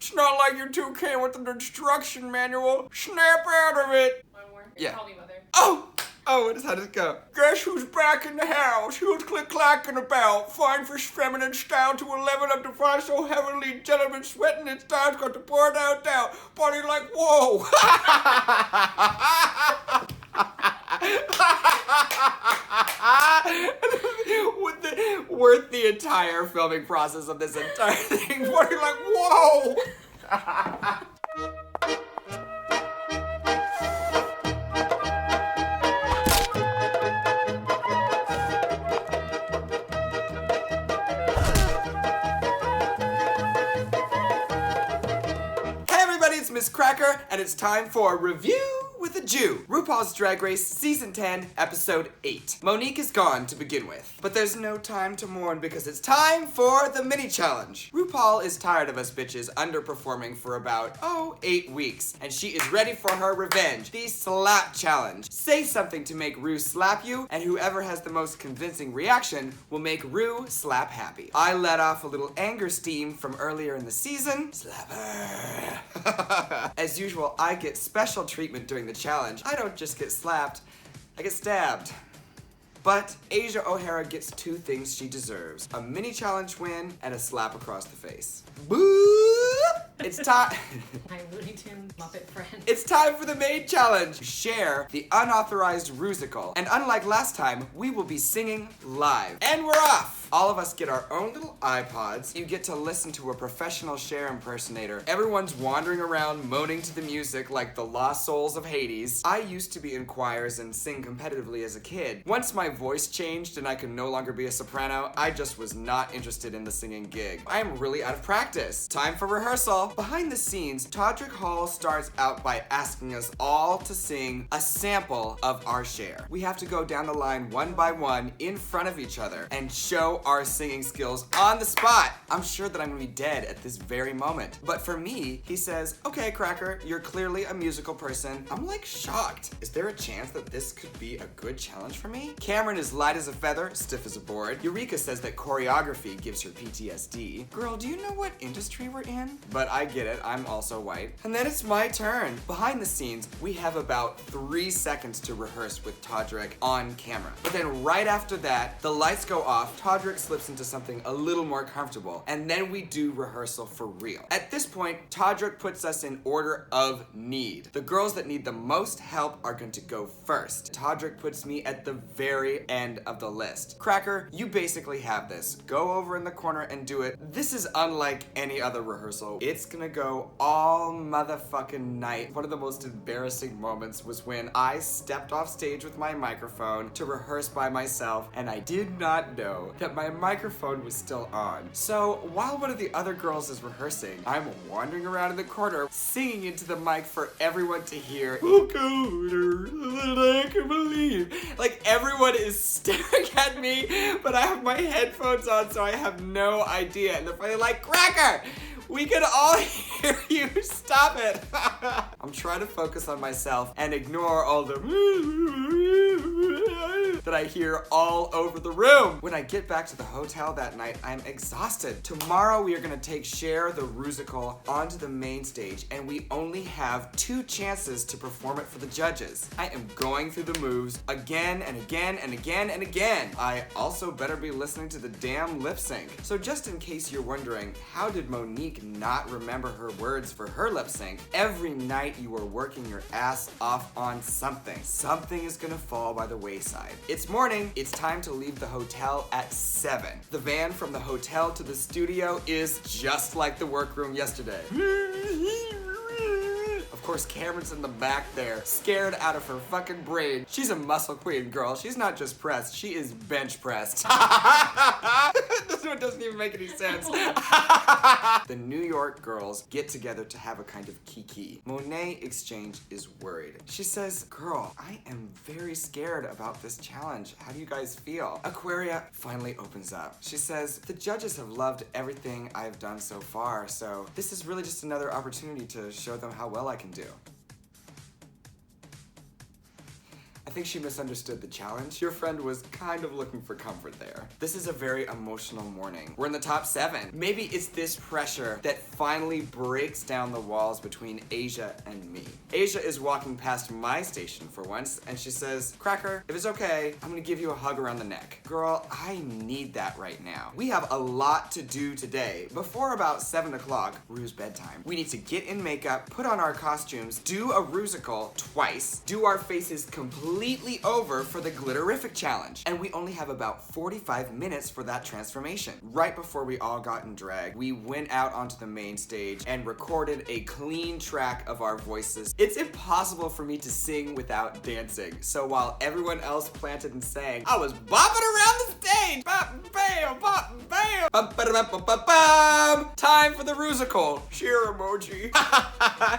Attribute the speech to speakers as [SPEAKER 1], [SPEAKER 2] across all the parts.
[SPEAKER 1] It's not like you two came with an instruction manual. Snap out of it.
[SPEAKER 2] One more.
[SPEAKER 1] Yeah.
[SPEAKER 2] Call me mother.
[SPEAKER 1] Oh, how did it go? Guess who's back in the house? Who's click-clacking about? Fine for feminine style to 11 up to 5 so heavenly gentlemen sweating and styles got to pour down. Body like, whoa. Worth the entire filming process of this entire thing. Body like, whoa. It's Miz Cracker, and it's time for Review with a Jew. RuPaul's Drag Race Season 10, Episode 8. Monique is gone to begin with, but there's no time to mourn because it's time for the mini challenge. RuPaul is tired of us bitches underperforming for about, 8 weeks, and she is ready for her revenge, the slap challenge. Say something to make Ru slap you, and whoever has the most convincing reaction will make Ru slap happy. I let off a little anger steam from earlier in the season. Slap her. As usual, I get special treatment during the challenge. I don't just get slapped, I get stabbed. But Asia O'Hara gets 2 things she deserves: a mini challenge win and a slap across the face. Boop! It's time.
[SPEAKER 2] My Looney Tunes Muppet friend.
[SPEAKER 1] It's time for the main challenge. Share the unauthorized rusical. And unlike last time, we will be singing live. And we're off! All of us get our own little iPods. You get to listen to a professional Cher impersonator. Everyone's wandering around moaning to the music like the lost souls of Hades. I used to be in choirs and sing competitively as a kid. Once my voice changed and I could no longer be a soprano, I just was not interested in the singing gig. I am really out of practice. Time for rehearsal. Behind the scenes, Todrick Hall starts out by asking us all to sing a sample of our Cher. We have to go down the line one by one in front of each other and show our singing skills on the spot. I'm sure that I'm gonna be dead at this very moment. But for me, he says, okay, Cracker, you're clearly a musical person. I'm like shocked. Is there a chance that this could be a good challenge for me? Cameron is light as a feather, stiff as a board. Eureka says that choreography gives her PTSD. Girl, do you know what industry we're in? But I get it, I'm also white. And then it's my turn. Behind the scenes, we have about 3 seconds to rehearse with Todrick on camera. But then right after that, the lights go off, Todrick slips into something a little more comfortable, and then we do rehearsal for real. At this point, Todrick puts us in order of need. The girls that need the most help are going to go first. Todrick puts me at the very end of the list. Cracker, you basically have this. Go over in the corner and do it. This is unlike any other rehearsal. It's gonna go all motherfucking night. One of the most embarrassing moments was when I stepped off stage with my microphone to rehearse by myself, and I did not know that my microphone was still on. So while one of the other girls is rehearsing, I'm wandering around in the corner singing into the mic for everyone to hear. Oh God, I can believe. Like everyone is staring at me, but I have my headphones on, so I have no idea. And they're finally like, Cracker! We can all hear you. Stop it. I'm trying to focus on myself and ignore all the that I hear all over the room. When I get back to the hotel that night, I'm exhausted. Tomorrow we are gonna take Cher the Rusical onto the main stage, and we only have 2 chances to perform it for the judges. I am going through the moves again and again and again and again. I also better be listening to the damn lip sync. So just in case you're wondering, how did Monique not remember her words for her lip sync? Every night you are working your ass off on something. Something is gonna fall by the wayside. It's morning. It's time to leave the hotel at 7. The van from the hotel to the studio is just like the workroom yesterday. Of course, Cameron's in the back there, scared out of her fucking brain. She's a muscle queen, girl. She's not just pressed, she is bench pressed. This one doesn't even make any sense. The New York girls get together to have a kind of kiki. Monet Exchange is worried. She says, girl, I am very scared about this challenge. How do you guys feel? Aquaria finally opens up. She says, the judges have loved everything I've done so far, so this is really just another opportunity to show them how well I can do. I think she misunderstood the challenge. Your friend was kind of looking for comfort there. This is a very emotional morning. We're in the top 7. Maybe it's this pressure that finally breaks down the walls between Asia and me. Asia is walking past my station for once, and she says, Cracker, if it's okay, I'm gonna give you a hug around the neck. Girl, I need that right now. We have a lot to do today. Before about 7 o'clock, Rue's bedtime, we need to get in makeup, put on our costumes, do a Rusical twice, do our faces completely over for the Glitterific challenge. And we only have about 45 minutes for that transformation. Right before we all got in drag, we went out onto the main stage and recorded a clean track of our voices. It's impossible for me to sing without dancing. So while everyone else planted and sang, I was bopping around the stage. Bop, bam, bop, bam. Bum, ba, da, bum, bum, bum. Time for the Rusical. Cheer emoji.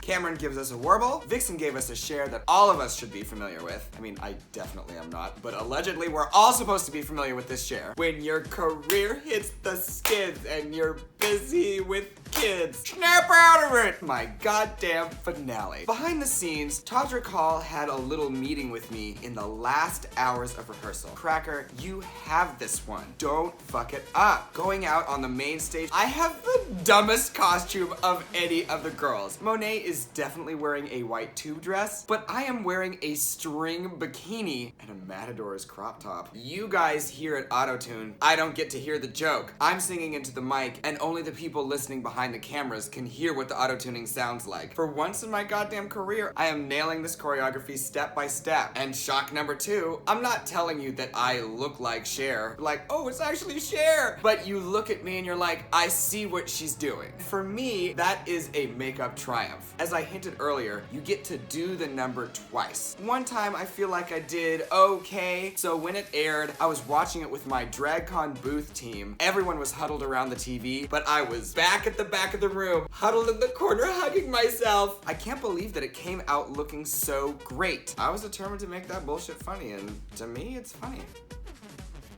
[SPEAKER 1] Cameron gives us a warble. Vixen gave us a share that all of us should be familiar with. I mean, I definitely am not, but allegedly we're all supposed to be familiar with this share. When your career hits the skids and you're busy with kids, snap out of it! My goddamn finale. Behind the scenes, Todrick Hall had a little meeting with me in the last hours of rehearsal. Cracker, you have this one. Don't fuck it up. Going out on the main stage, I have the dumbest costume of any of the girls. Monet is definitely wearing a white tube dress, but I am wearing a string bikini and a Matador's crop top. You guys hear it auto-tune. I don't get to hear the joke. I'm singing into the mic, and only the people listening behind the cameras can hear what the auto-tuning sounds like. For once in my goddamn career, I am nailing this choreography step by step. And shock number 2, I'm not telling you that I look like Cher. Like, oh, it's actually Cher. But you look at me and you're like, I see what she's doing. For me, that is a makeup triumph. As I hinted earlier, you get to do the number twice. One time I feel like I did okay, so when it aired, I was watching it with my DragCon booth team. Everyone was huddled around the TV, but I was back at the back of the room, huddled in the corner, hugging myself. I can't believe that it came out looking so great. I was determined to make that bullshit funny, and to me, it's funny.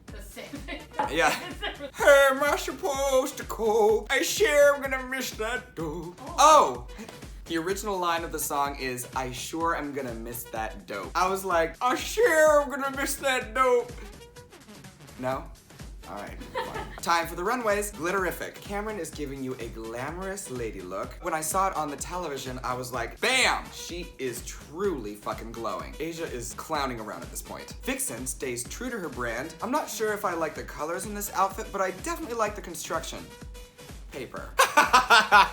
[SPEAKER 2] The same thing.
[SPEAKER 1] Yeah. Hey, am I supposed to cope? I sure am gonna miss that dope. Oh! The original line of the song is, I sure am gonna miss that dope. I was like, I sure am gonna miss that dope. No? Alright, fine. Time for the runways. Glitterific. Cameron is giving you a glamorous lady look. When I saw it on the television, I was like, bam! She is truly fucking glowing. Asia is clowning around at this point. Vixen stays true to her brand. I'm not sure if I like the colors in this outfit, but I definitely like the construction. Paper.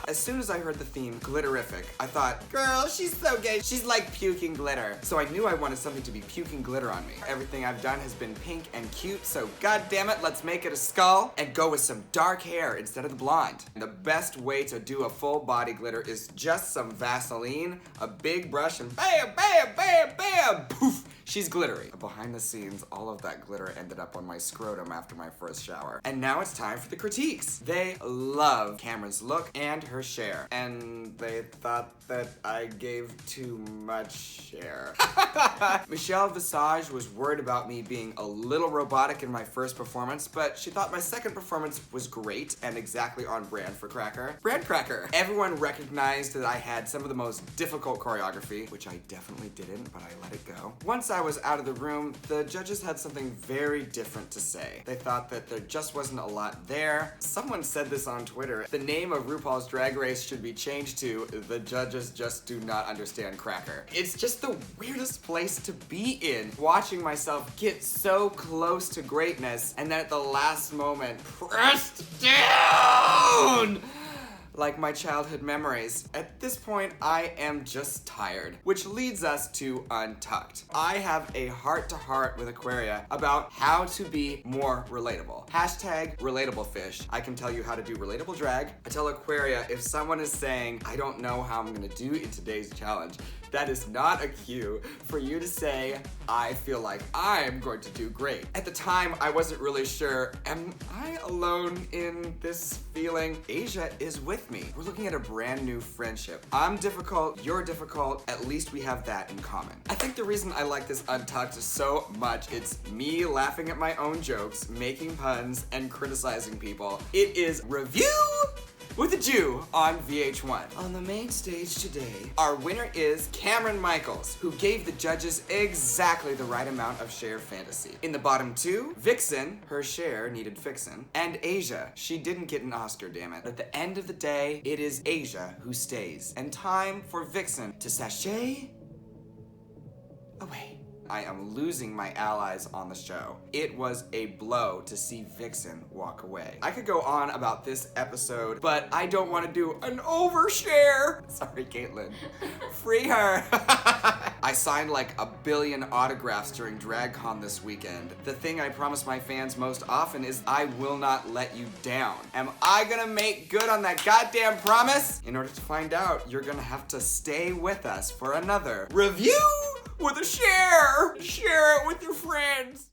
[SPEAKER 1] As soon as I heard the theme, Glitterific, I thought, girl, she's so gay. She's like puking glitter. So I knew I wanted something to be puking glitter on me. Everything I've done has been pink and cute, so goddammit, let's make it a skull and go with some dark hair instead of the blonde. And the best way to do a full body glitter is just some Vaseline, a big brush, and bam, bam, bam, bam, poof. She's glittery. Behind the scenes, all of that glitter ended up on my scrotum after my first shower. And now it's time for the critiques. They love Cameron's look and her share. And they thought that I gave too much share. Michelle Visage was worried about me being a little robotic in my first performance, but she thought my second performance was great and exactly on brand for Cracker. Brand Cracker. Everyone recognized that I had some of the most difficult choreography, which I definitely didn't, but I let it go. Once I was out of the room, the judges had something very different to say. They thought that there just wasn't a lot there. Someone said this on Twitter. The name of RuPaul's Drag Race should be changed to The Judges Just Do Not Understand Cracker. It's just the weirdest place to be in, watching myself get so close to greatness and then at the last moment, pressed down! Like my childhood memories. At this point, I am just tired, which leads us to Untucked. I have a heart-to-heart with Aquaria about how to be more relatable. Hashtag relatable fish. I can tell you how to do relatable drag. I tell Aquaria if someone is saying, I don't know how I'm gonna do in today's challenge, that is not a cue for you to say, I feel like I'm going to do great. At the time, I wasn't really sure, am I alone in this feeling? Asia is with me. We're looking at a brand new friendship. I'm difficult, you're difficult, at least we have that in common. I think the reason I like this Untucked so much, it's me laughing at my own jokes, making puns, and criticizing people. It is review with a Jew on VH1. On the main stage today, our winner is Cameron Michaels, who gave the judges exactly the right amount of Cher fantasy. In the bottom two, Vixen, her Cher needed fixin', and Asia. She didn't get an Oscar, damn it. At the end of the day, it is Asia who stays, and time for Vixen to sashay away. I am losing my allies on the show. It was a blow to see Vixen walk away. I could go on about this episode, but I don't want to do an overshare. Sorry, Caitlin. Free her. I signed like 1 billion autographs during DragCon this weekend. The thing I promise my fans most often is I will not let you down. Am I gonna make good on that goddamn promise? In order to find out, you're gonna have to stay with us for another review with a share. Share it with your friends.